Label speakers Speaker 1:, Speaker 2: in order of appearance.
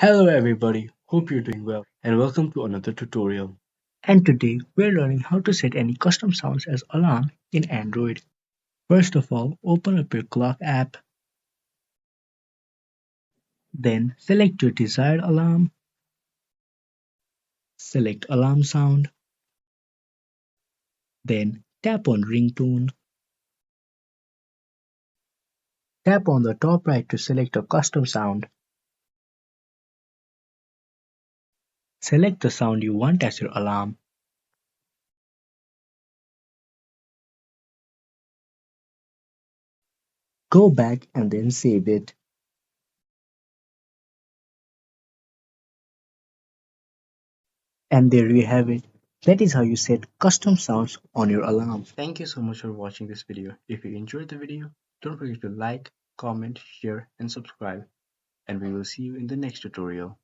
Speaker 1: Hello everybody, hope you're doing well and welcome to another tutorial. And today we're learning how to set any custom sounds as alarm in Android. First of all, open up your clock app, then select your desired alarm, select alarm sound, then tap on ringtone, tap on the top right to select a custom sound, select the sound you want as your alarm, go back and then save it. And there you have it. That is how you set custom sounds on your alarm. Thank you so much for watching this video. If you enjoyed the video, don't forget to like, comment, share and subscribe. And we will see you in the next tutorial.